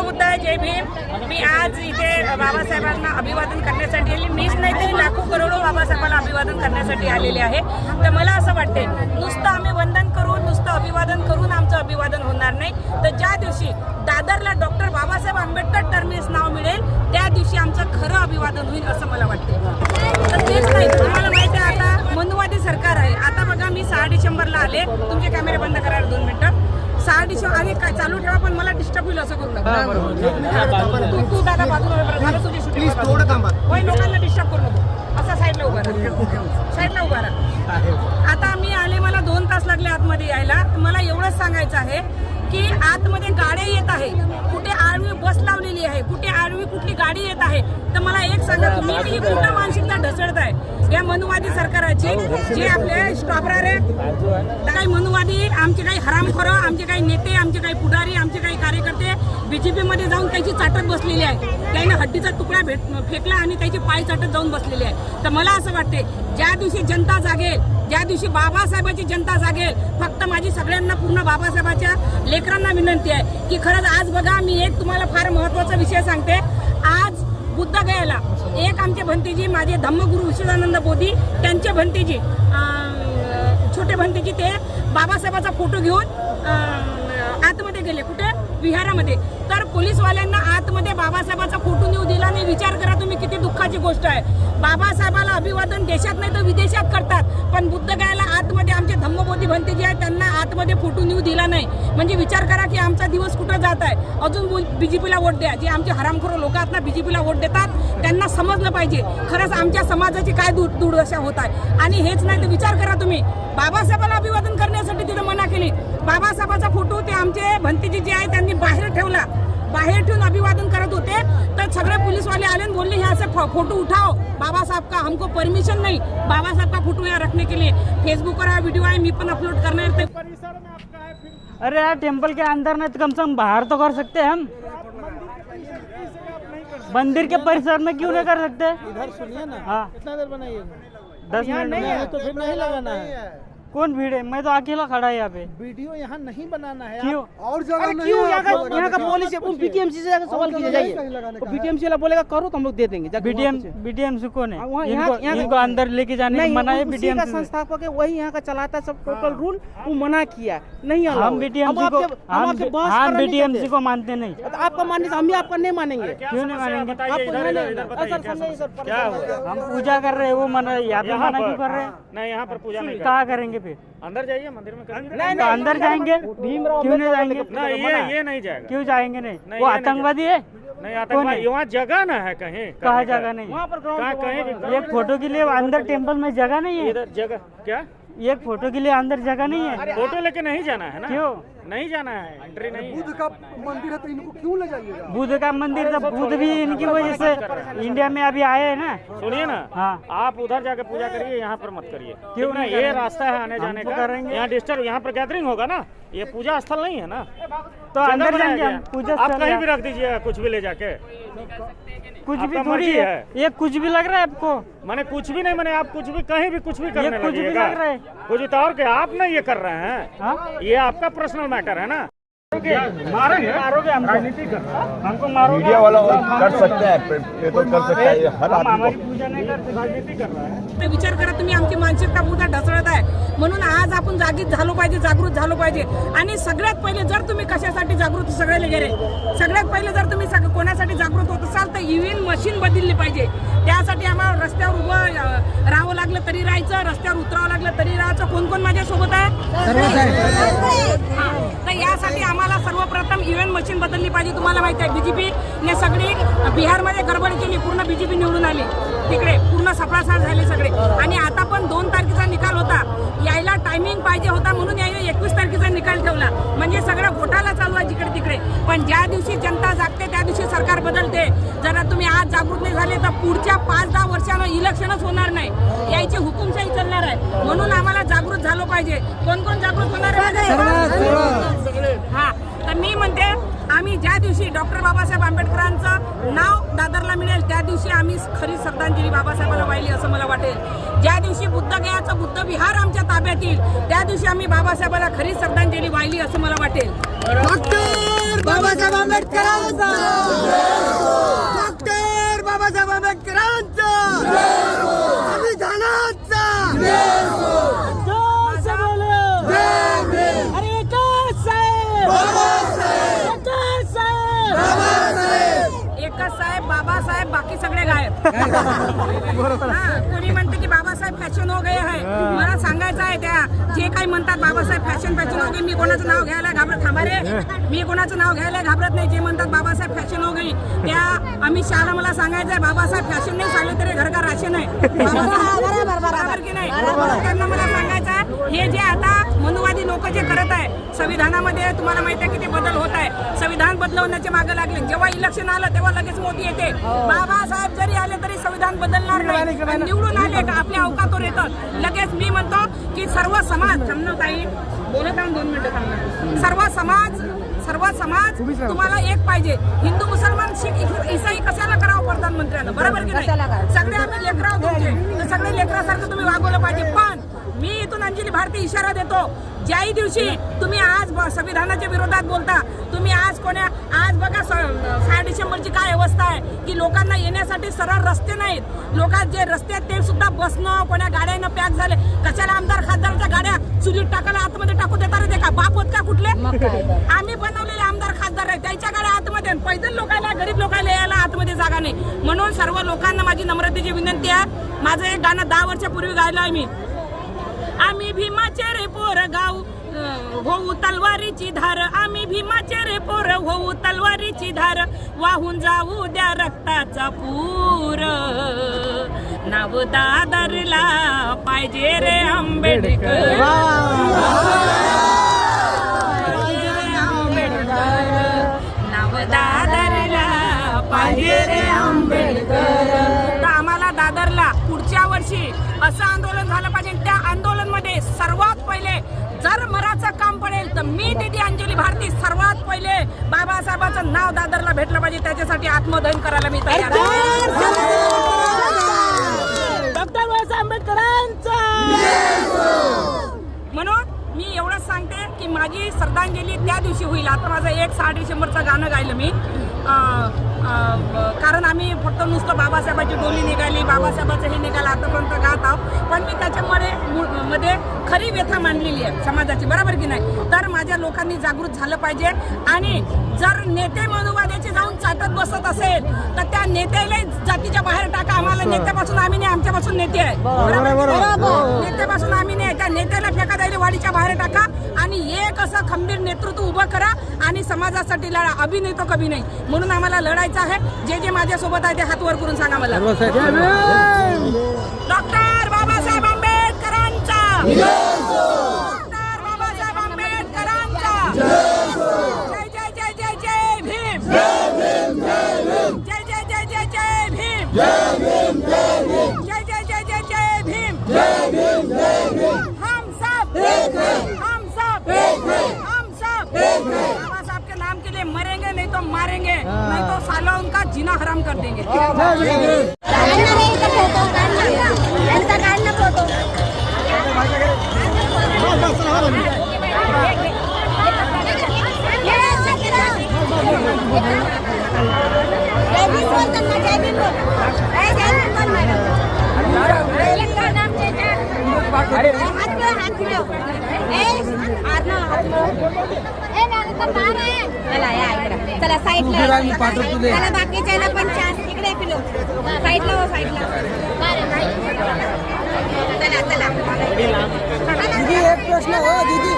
बुद्ध जय भीम। मी आज इथे बाबासाहेबांना अभिवादन करण्यासाठी आले, मीच नाही तरी लाखो करोडो बाबासाहेबांना अभिवादन करण्यासाठी आलेले आहे। तर मला असं वाटते नुसतं आम्ही वंदन करून नुसतं अभिवादन करून आमचं अभिवादन होणार नाही, तर ज्या दिवशी दादरला डॉक्टर बाबासाहेब आंबेडकर टर्मिनस नाव मिळेल त्या दिवशी आमचं खरं अभिवादन होईल असं मला वाटते। तर तेच नाही, तुम्हाला माहिती आहे आता मनुवादी सरकार आहे। आता बघा मी 6 डिसेंबरला आले, तुमचे कॅमेरे बंद करा 2 मिनिटं। 6 डिसेंबर आणि काय चालू ठेवा, पण मला डिस्टर्ब होईल असं करू नका। तू दादा बाजूला झालं तुझी शूटिंग, थोडं थांबा, होय लोकांना डिस्टर्ब करू नको, असं साईडला उभा राहा, साईडला उभा राहा। आता मी आले, मला 2 तास लागले आतमध्ये यायला। मला एवढंच सांगायचं आहे की आतमध्ये गाड्या येत आहे, कुठे आडवी बस लावलेली आहे, कुठे आडवी कुठली गाडी येत आहे। तर मला एक सांगा तुम्ही की कुठं मानसिकता ढसळत आहे या मनुवादी सरकाराची, जे आपले स्टॉपरार आहे काही मनुवादी, आमचे काही हरामखोर, आमचे काही नेते, आमचे काही पुढारी, आमचे काही कार्यकर्ते बीजेपी मध्ये जाऊन त्याची चाटत बसलेली आहे। त्याने हड्डीचा तुकडा फेकला आणि त्याची पाय चाटत जाऊन बसलेली आहे। तर मला असं वाटते ज्या दिवशी जनता जागेल, ज्या दिवशी बाबासाहेबांची जनता जागेल, फक्त माझी सगळ्यांना पूर्ण बाबासाहेबाच्या लेकरांना विनंती आहे की खरंच आज बघा, मी एक तुम्हाला फार महत्त्वाचा विषय सांगते। आज बुद्धगयाला एक आमचे भंतीजी, माझे धम्मगुरू विश्वानंद बोधी, त्यांचे भंतीजी, छोटे भंतीजी, ते बाबासाहेबाचा फोटो घेऊन आतमध्ये गेले, कुठे विहारामध्ये। तर पोलीसवाल्यांना आतमध्ये बाबासाहेबाचा फोटो नेऊ दिला नाही। विचार करा तुम्ही, किती दुःखाची गोष्ट आहे। बाबासाहेबाला अभिवादन देशात नाही तर विदेशात करतात, पण बुद्धगयाला आतमध्ये आमचे धम्मबोधी भंतेजी आहेत, त्यांना आतमध्ये फोटो नेऊ दिला नाही। म्हणजे विचार करा की आमचा दिवस कुठं जात आहे। अजून बीजेपीला वोट द्या, जे आमचे हरामखोर लोक आहेत ना बीजेपीला वोट देतात, त्यांना समजलं पाहिजे खरंच आमच्या समाजाची काय दुर्दशा होत आहे। आणि हेच नाही तर विचार करा तुम्ही, बाबासाहेबाला अभिवादन करण्यासाठी तिथं मना केली। बाबासाहेबाचा फोटो ते आमचे भंतेजी जे आहे त्यांनी बाहेर ठेवला, बाहेर ठेवून अभिवादन करत होते। तर सगळे पोलीसवाले आले आणि बोलले हे असं फोटो उठाओ, बाबा साहब का हमको परमिशन नहीं, बाबा साहब का फोटो यहाँ रखने के लिए। फेसबुक पर वीडियो है, मैं पण अपलोड करना है। अरे यार टेम्पल के अंदर नहीं तो कम से कम बाहर तो कर सकते हैं हम। मंदिर के परिसर में क्यों नहीं कर सकते? इधर सुनिए ना, हाँ कितना देर बनाइएगा? 10 मिनट नहीं है में। तो फिर नहीं लगाना है। कौन भीड़ है? मैं तो अकेला खड़ा है यहाँ पे। वीडियो यहाँ नहीं बनाना है। क्यों? और जगह नहीं, क्यों यहाँ का पुलिस है, बीटीएमसी से सवाल कीजिए, जाइए बीटीएमसी वाला बोलेगा करो तो हम लोग दे देंगे। बीटीएमसी कौन है? इनको अंदर लेके जाने का मना है। बीटीएमसी का संस्थापक है, वही यहाँ का चलाता सब टोटल रूल, वो मना किया नहीं। हम बीटीएमसी को मानते नहीं। आपका मानने हम भी आपका नहीं मानेंगे। क्यों नहीं मानेंगे? क्या हुआ? हम पूजा कर रहे हैं, वो मना, यहाँ पे मना क्यों कर रहे हैं? नहीं, यहाँ पर पूजा नहीं कहाँ करेंगे फिर? अंदर जाइए, मंदिर में करेंगे। तो अंदर जाएंगे, क्यों नहीं जाएंगे? नहीं, ये नहीं जाएगा। क्यों जाएंगे नहीं? नहीं, वो ये नहीं आतंकवादी है। नहीं, आतंकवादी वहाँ जगह ना है कहीं। कहाँ जगह नहीं? वहाँ पर कहाँ कहीं भी एक फोटो के लिए अंदर टेम्पल में जगह नहीं है। इधर जगह क्या? एक फोटो के लिए अंदर जगह नहीं है। फोटो लेके नहीं जाना है ना। क्यों नहीं जाना है? एंट्री नहीं है। बुद्ध का मंदिर है तो इनको क्यों ले जाइएगा? बुद्ध का मंदिर, तो बुद्ध भी इनकी वजह से इंडिया में अभी आए हैं ना। सुनिए ना, हाँ, आप उधर जाके पूजा करिए, यहाँ पर मत करिए। क्यों ना? नहीं ये करेंगे? रास्ता है आने जाने हम तो का, करेंगे। यहाँ डिस्टर्ब, यहाँ पर गैदरिंग होगा ना, ये पूजा स्थल नहीं है ना। तो जगह अंदर बनाया जाएंगे हम, गया। पूजा आप स्थल कहीं है। भी रख दीजिए, कुछ भी ले जाके। कुछ भी आपका थोड़ी मर्जी है, है। ये कुछ भी लग रहा है आपको। मैंने कुछ भी नहीं, मैंने आप कुछ भी कहीं भी कुछ भी करने कुछ भी लगिएगा। लग रहा है। कुछ तो और क्या, आप नहीं ये कर रहे हैं। हाँ? ये आपका पर्सनल मैटर है ना। मारोगे हमको, राजनीति कर रहा है। हमको मारोगे। मीडिया वाला कर सकते हैं, ये तो कर सकता है, हर हम आदमी हमारी को। पूजा नहीं करते। राजनीति कर रहा है। ते विचार करा तुम्ही, आमची मानसिकता पूर्ण ढसळत आहे। म्हणून आज आपण जागीच झालो पाहिजे, जागृत झालो पाहिजे। आणि सगळ्यात पहिले जर तुम्ही कशासाठी जागृत सगळ्याला गेले, सगळ्यात पहिले जर तुम्ही कोणासाठी जागृत होत असाल तर ईव्हीएम मशीन बदलली पाहिजे। त्यासाठी आम्हाला रस्त्यावर उभं राहावं लागलं तरी राहायचं, रस्त्यावर उतरावं लागलं तरी राहायचं। कोण कोण माझ्यासोबत आहे? तर यासाठी आम्हाला सर्वप्रथम ईव्हीएम मशीन बदलली पाहिजे। तुम्हाला माहिती आहे बीजेपीने सगळी बिहारमध्ये गडबड केली, पूर्ण बीजेपी निवडून आली, तिकडे पूर्ण सफासाफ झाले सगळे। आणि आता पण 2 तारखेचा निकाल होता, यायला टायमिंग पाहिजे होता म्हणून यायला 21 तारखेचा निकाल ठेवला। म्हणजे सगळं घोटाळा चालू आहे जिकडे तिकडे। पण ज्या दिवशी जनता जागते त्या दिवशी सरकार बदलते। जरा तुम्ही आज जागृत नाही झाले तर पुढच्या 5-10 वर्षांना इलेक्शनच होणार नाही, यायची हुकुमशाही चालणार आहे। म्हणून आम्हाला जागृत झालो पाहिजे। कोण कोण जागृत होणार आहे? हा, तर मी म्हणते आम्ही ज्या दिवशी डॉक्टर बाबासाहेब आंबेडकरांचं नाव दादरला मिळेल त्या दिवशी आम्ही खरी श्रद्धांजली बाबासाहेबाला वाहिली असं मला वाटेल. ज्या दिवशी बुद्धगयाचं बुद्ध विहार आमच्या ताब्यात येईल त्या दिवशी आम्ही बाबासाहेबाला खरी श्रद्धांजली वाहिली असं मला वाटेल. डॉक्टर बाबासाहेब आंबेडकरांचा, डॉक्टर बाबासाहेब आंबेडकरांचा, संविधानाचा एकच साहेब बाबासाहेब बाकी सगळे गायब. कोणी म्हणते की बाबासाहेब फॅशन हो गए आहे. मला सांगायचं आहे त्या जे काही म्हणतात बाबासाहेब फॅशन हो गई, मी कोणाचं नाव घ्यायला घाबरत थांबा रे, मी कोणाचं नाव घ्यायला घाबरत नाही. जे म्हणतात बाबासाहेब फॅशन हो गई त्या अमित शहाला मला सांगायचं आहे बाबासाहेब फॅशन नाही सांगले तरी घर का राशन आहे. बरोबर की नाही? त्यांना मला सांगायचं आहे हे जे आता मनुवादी लोक जे करत आहे संविधानामध्ये तुम्हाला माहिती आहे किती बदल होत आहे. संविधान बदलवण्याचे मागे लागले. जेव्हा इलेक्शन आलं तेव्हा लगेच मोदी येते. बाबासाहेब जरी आले तरी संविधान बदलणार नाही. आणि निवडून आले का आपल्या अवकातवर येतात लगेच. मी म्हणतो की सर्व समाज ताई बोलत आहे 2 मिनिटं थांबणार. सर्व समाज तुम्हाला एक पाहिजे. हिंदू मुसलमान शीख इसाई कशाला करावं प्रधानमंत्र्यांना, बरोबर की नाही? सगळे आम्ही लेकराव तुमचे तर सगळे लेकरासारखं तुम्ही वागवलं पाहिजे. पण मी इथून अंजली भारती इशारा देतो ज्याही दिवशी तुम्ही आज संविधानाच्या विरोधात बोलता तुम्ही आज बघा 6 डिसेंबरची काय अवस्था आहे की लोकांना येण्यासाठी सरळ रस्ते नाहीत. लोकांचे जे रस्ते आहेत ते सुद्धा बसणं कोण्या गाड्यानं पॅक झाले. कशाला आमदार खासदारच्या गाड्या चुलीत टाकायला आतमध्ये टाकू देता रे का बाप होत का कुठले? आम्ही बनवलेले आमदार खासदार आहे त्याच्या गाड्या आतमध्ये, पैदल लोकांना गरीब लोकांना यायला आतमध्ये जागा नाही. म्हणून सर्व लोकांना माझी नम्रतेची विनंती आहे. माझं एक गाणं 10 वर्षापूर्वी गायलं आहे मी. आम्ही भीमाचे रे पोर गाऊ होऊ तलवारीची धार, आम्ही भीमाचे रे पोर होऊ तलवारीची धार, वाहून जाऊ द्या रक्ताचा पूर, नाव दादरला पाहिजे रे आंबेडकर, नाव दादरला पाहिजे रे आंबेडकर. तर आम्हाला दादरला पुढच्या वर्षी असं आंदोलन झालं पाहिजे. त्या आंदोलन मध्ये सर्वात पहिले जर मराचं काम पडेल तर मी दीदी अंजली भारती सर्वात पहिले बाबासाहेबांचं नाव दादरला भेटलं पाहिजे. त्याच्यासाठी आत्मदहन करायला मी तयार आहे. डॉक्टर बाबासाहेब आंबेडकरांचा. म्हणून मी एवढंच सांगते की माझी श्रद्धांजली त्या दिवशी होईल. आता माझं 6 डिसेंबरचं गाणं गायलं मी कारण आम्ही फक्त नुसतं बाबासाहेबांची डोली निघाली बाबासाहेबाचं हे निघालं आतापर्यंत गात आहोत. पण मी त्याच्यामध्ये खरी व्यथा मांडलेली आहे समाजाची, बरोबर की नाही? तर माझ्या लोकांनी जागृत झालं पाहिजे. आणि जर नेते मनुवाद्याचे जाऊन चाटत बसत असेल तर त्या नेत्याला जातीच्या बाहेर टाका. आम्हाला नेत्यापासून आम्ही नाही, आमच्यापासून नेते आहे, नेत्यापासून आम्ही नाही. त्या नेत्याला फेका द्यायला वाडीच्या बाहेर टाका आणि एक असं खंबीर नेतृत्व उभं करा आणि समाजासाठी लढा. अभि नाही तो कभी नाही. म्हणून आम्हाला लढायचं आहे. जे माझ्यासोबत आहे ते हात वर करून सांगा मला. डॉक्टर बाबासाहेब आंबेडकरांचा, डॉक्टर बाबासाहेब आंबेडकरांचा. जय जय जय जय जय भीम, जय जय जय जय जय भीम, जय जय जय जय जय भीम. हम सब बाबा साहब के नाम के लिए मरेंगे नहीं तो मारेंगे, नहीं तो साला उनका जीना हराम कर देंगे. चला साईडला चला बाकीच्या पण चान्स इकडे पिलो साईडला चला चला. दीदी एक प्रश्न हो दीदी.